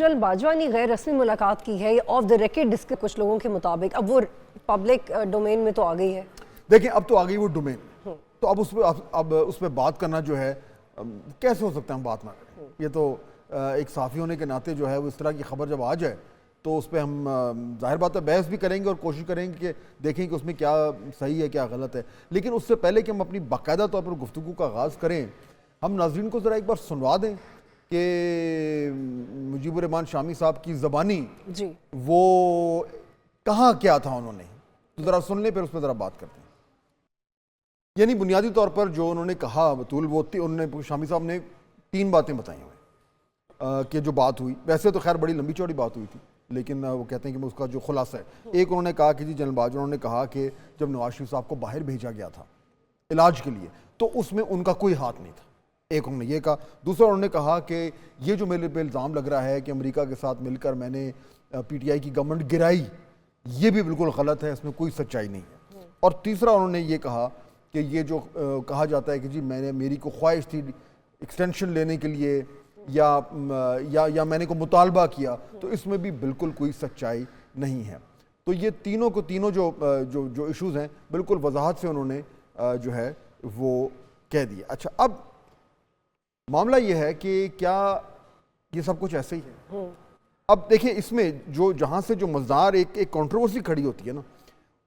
General Bajwa نے غیر رسمی ملاقات کی ہے آف دا ریکارڈ ڈسکس کچھ لوگوں کے مطابق، اب وہ پبلک ڈومین میں تو آ گئی ہے. دیکھیں اب تو آ گئی وہ ڈومین، تو اب اس پہ بات کرنا جو ہے کیسے ہو سکتا ہے ہم بات نہ کریں. یہ تو ایک صحافی ہونے کے ناطے جو ہے وہ اس طرح کی خبر جب آ جائے تو اس پہ ہم ظاہر بات ہے بحث بھی کریں گے اور کوشش کریں گے کہ دیکھیں کہ اس میں کیا صحیح ہے کیا غلط ہے. لیکن اس سے پہلے کہ ہم اپنی باقاعدہ طور پر گفتگو کا آغاز کریں، ہم ناظرین کو ذرا ایک بار سنوا دیں کہ مجیب الرحمان شامی صاحب کی زبانی جی وہ کہاں کیا تھا انہوں نے، تو ذرا سن لیں پھر اس پہ ذرا بات کرتے ہیں. یعنی بنیادی طور پر جو انہوں نے کہا بطول، وہ انہوں نے شامی صاحب نے 3 باتیں بتائی ہوئے کہ جو بات ہوئی، ویسے تو خیر بڑی لمبی چوڑی بات ہوئی تھی لیکن وہ کہتے ہیں کہ اس کا جو خلاصہ ہے، ایک انہوں نے کہا کہ جی جنرل باجوہ انہوں نے کہا کہ جب نواز شریف صاحب کو باہر بھیجا گیا تھا علاج کے لیے تو اس میں ان کا کوئی ہاتھ نہیں تھا، ایک انہوں نے یہ کہا. دوسرا انہوں نے کہا کہ یہ جو میرے پہ الزام لگ رہا ہے کہ امریکہ کے ساتھ مل کر میں نے پی ٹی آئی کی گورنمنٹ گرائی، یہ بھی بالکل غلط ہے، اس میں کوئی سچائی نہیں ہے. اور تیسرا انہوں نے یہ کہا کہ یہ جو کہا جاتا ہے کہ جی میری کو خواہش تھی ایکسٹینشن لینے کے لیے یا میں نے کو مطالبہ کیا، تو اس میں بھی بالکل کوئی سچائی نہیں ہے. تو یہ تینوں جو ایشوز ہیں بالکل وضاحت سے انہوں نے جو ہے وہ کہہ دیا. اچھا اب معاملہ یہ ہے کہ کیا یہ سب کچھ ایسے ہی ہے؟ اب دیکھیں اس میں جہاں سے جو مزدار ایک کنٹروورسی کھڑی ہوتی ہے نا،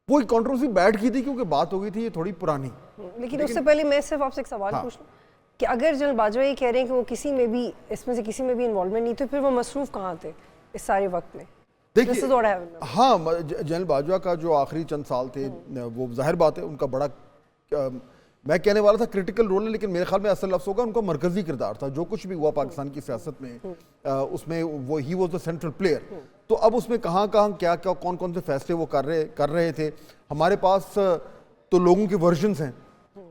وہ ایک کنٹروورسی بیٹھ گئی تھی کیونکہ بات ہو گئی تھی یہ تھوڑی پرانی. لیکن اس سے پہلے میں صرف آپ سے ایک سوال پوچھ لوں کہ اگر جنرل باجوہ یہ کہہ رہے ہیں کہ وہ کسی میں بھی اس میں سے کسی میں بھی انوالومنٹ نہیں تھے، پھر وہ مصروف کہاں تھے اس سارے وقت میں؟ دیکھیے ہاں جنرل باجوہ کا جو آخری چند سال تھے وہ ظاہر بات ہے ان کا بڑا میں کہنے والا تھا کریٹیکل رول ہے، لیکن میرے خیال میں اصل لفظ ہوگا ان کا مرکزی کردار تھا. جو کچھ بھی ہوا پاکستان کی سیاست میں اس میں وہ he was the central player. تو اب اس میں کہاں کیا کون سے فیصلے وہ کر رہے تھے. ہمارے پاس تو لوگوں کے ورژنز ہیں،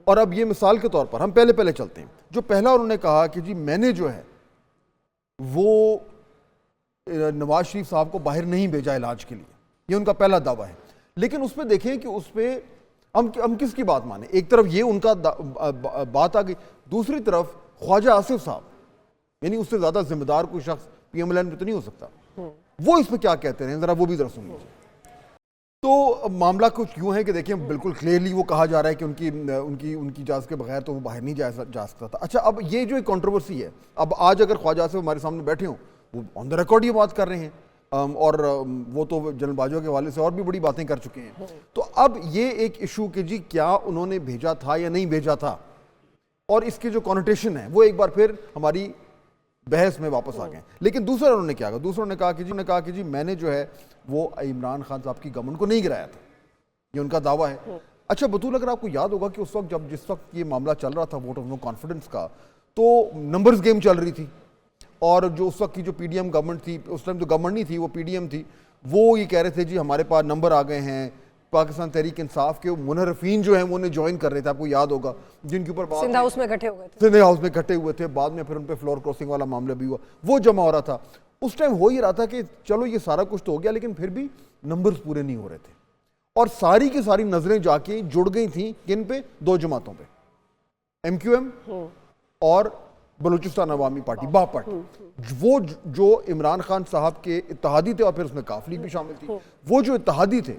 اور اب یہ مثال کے طور پر ہم پہلے چلتے ہیں. جو پہلا انہوں نے کہا کہ جی میں نے جو ہے وہ نواز شریف صاحب کو باہر نہیں بھیجا علاج کے لیے، یہ ان کا پہلا دعویٰ ہے. لیکن اس پہ دیکھیں کہ اس پہ ہم کس کی بات مانیں. ایک طرف یہ ان کا بات آ گئی، دوسری طرف خواجہ آصف صاحب یعنی اس سے زیادہ ذمہ دار کوئی شخص پی ایم ایل این پہ تو نہیں ہو سکتا، وہ اس پہ کیا کہتے ہیں ذرا وہ بھی ذرا سن لیجیے. تو معاملہ کچھ یوں ہے کہ دیکھیں بالکل کلیئرلی وہ کہا جا رہا ہے کہ ان کی اجازت کے بغیر تو وہ باہر نہیں جا سکتا تھا. اچھا اب یہ جو ایک کنٹروورسی ہے، اب آج اگر خواجہ آصف ہمارے سامنے بیٹھے ہوں، وہ آن دا ریکارڈ یہ بات کر رہے ہیں اور وہ تو جنرل باجوہ کے حوالے سے اور بھی بڑی باتیں کر چکے ہیں. تو اب یہ ایک ایشو کہ جی کیا انہوں نے بھیجا تھا یا نہیں بھیجا تھا، اور اس کی جو کونوٹیشن ہے وہ ایک بار پھر ہماری بحث میں واپس آ گئے. لیکن دوسرا انہوں نے کیا کہا، دوسرا انہوں نے کہا کہ جی میں نے جو ہے وہ عمران خان صاحب کی گورنمنٹ کو نہیں گرایا تھا، یہ ان کا دعویٰ ہے. اچھا بطول اگر آپ کو یاد ہوگا کہ اس وقت جس وقت یہ معاملہ چل رہا تھا ووٹ آف نو کانفیڈنس کا، تو نمبرز گیم چل رہی تھی، اور جو اس وقت کی جو پی ڈی ایم گورنمنٹ تھی، اس ٹائم جو گورنمنٹ نہیں تھی وہ پی ڈی ایم تھی، وہ یہ کہہ رہے تھے جی ہمارے پاس نمبر آ گئے ہیں. پاکستان تحریک انصاف کے منحرفین جو ہیں وہ انہیں جوائن کر رہے تھے، آپ کو یاد ہوگا، جن کے اوپر سندھ ہاؤس میں اکٹھے ہوئے تھے. بعد میں پھر ان پہ فلور کراسنگ والا معاملہ بھی ہوا، وہ جمع ہو رہا تھا. اس ٹائم ہو ہی رہا تھا کہ چلو یہ سارا کچھ تو ہو گیا، لیکن پھر بھی نمبرز پورے نہیں ہو رہے تھے، اور ساری کی ساری نظریں جا کے جڑ گئی تھیں کن پہ؟ 2 جماعتوں پہ، ایم کیو ایم اور بلوچستان عوامی پارٹی باپ پارٹی. وہ جو عمران خان صاحب کے اتحادی تھے، اور پھر اس میں کاف لیگ بھی شامل تھی، وہ جو اتحادی تھے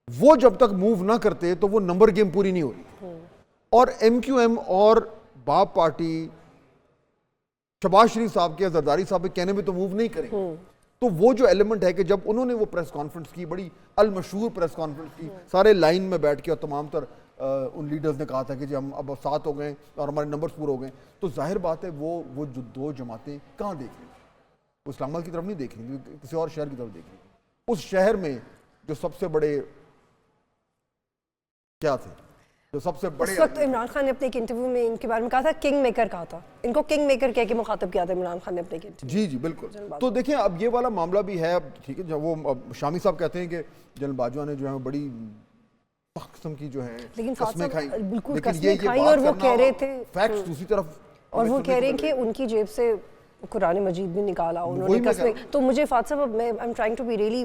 وہ جب تک موو نہ کرتے تو وہ نمبر گیم پوری نہیں ہو رہی. اور ایم کیو ایم اور باپ پارٹی شہباز شریف صاحب کے زرداری صاحب کے کہنے میں تو موو نہیں کریں. تو وہ جو ایلیمنٹ ہے کہ جب انہوں نے وہ پریس کانفرنس کی، بڑی المشہور پریس کانفرنس کی، سارے لائن میں بیٹھ کے، اور تمام تر ان لیڈرز نے کہا تھا کہ جی ہم اب 7 ہو گئے اور ہمارے نمبرز پورے ہو گئے. تو ظاہر بات ہے وہ جو 2 جماعتیں کہاں دیکھ رہی ہیں؟ وہ اسلام آباد کی طرف نہیں دیکھ رہی، کسی اور شہر کی طرف دیکھ رہی. اس شہر میں جو سب سے بڑے کیا تھے، جو سب سے بڑے، اس وقت عمران خان نے اپنے ایک انٹرویو میں ان کے بارے میں کہا تھا کنگ میکر کہا تھا، ان کو کنگ میکر کہہ کے مخاطب کیا تھا عمران خان نے اپنے انٹرویو. جی بالکل. تو دیکھیں اب یہ والا معاملہ بھی ہے. اب ٹھیک ہے، جب وہ شامی صاحب کہتے ہیں کہ جنرل باجوہ نے جو ہے بڑی قسم کی جو ہے قسمیں کھائیں، بالکل قسمیں کھائیں، اور وہ کہہ رہے تھے فیکٹس دوسری طرف، اور وہ کہہ رہے ہیں کہ ان کی جیب سے قرآن مجید بھی نکالا انہوں نے قسمیں. تو مجھے فاتح صاحب، میں I am trying to be really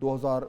2000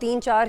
3-4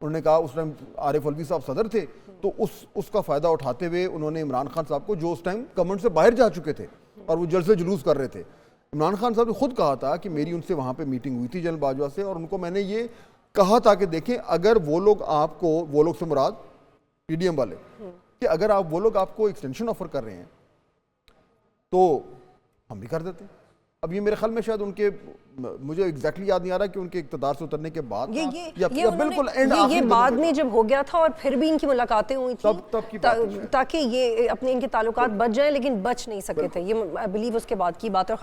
انہوں نے کہا اس ٹائم عارف الوی صاحب صدر تھے تو اس کا فائدہ اٹھاتے ہوئے انہوں نے عمران خان صاحب کو، جو اس ٹائم گورنمنٹ سے باہر جا چکے تھے اور وہ جلسے جلوس کر رہے تھے، عمران خان صاحب نے خود کہا تھا کہ میری ان سے وہاں پہ میٹنگ ہوئی تھی جنرل باجوہ سے، اور ان کو میں نے یہ کہا تھا کہ دیکھیں اگر وہ لوگ آپ کو، وہ لوگ سے مراد پی ڈی ایم والے، کہ اگر وہ لوگ آپ کو ایکسٹینشن آفر کر رہے ہیں تو ہم بھی کر دیتے ہیں۔ اب یہ میرے خیال میں شاید ان کے، مجھے ایگزیکٹلی یاد نہیں آ رہا کہ ان کے اقتدار سے اترنے کے بعد یا بالکل اینڈ یہ بعد میں جب ہو گیا تھا اور پھر بھی ان کی ملاقاتیں ہوئی تب کی بات ہے تھیں تاکہ یہ اپنے ان کے تعلقات بچ جائیں، لیکن بچ نہیں سکے تھے، یہ آئی بلیو اس کے بعد کی بات ہے۔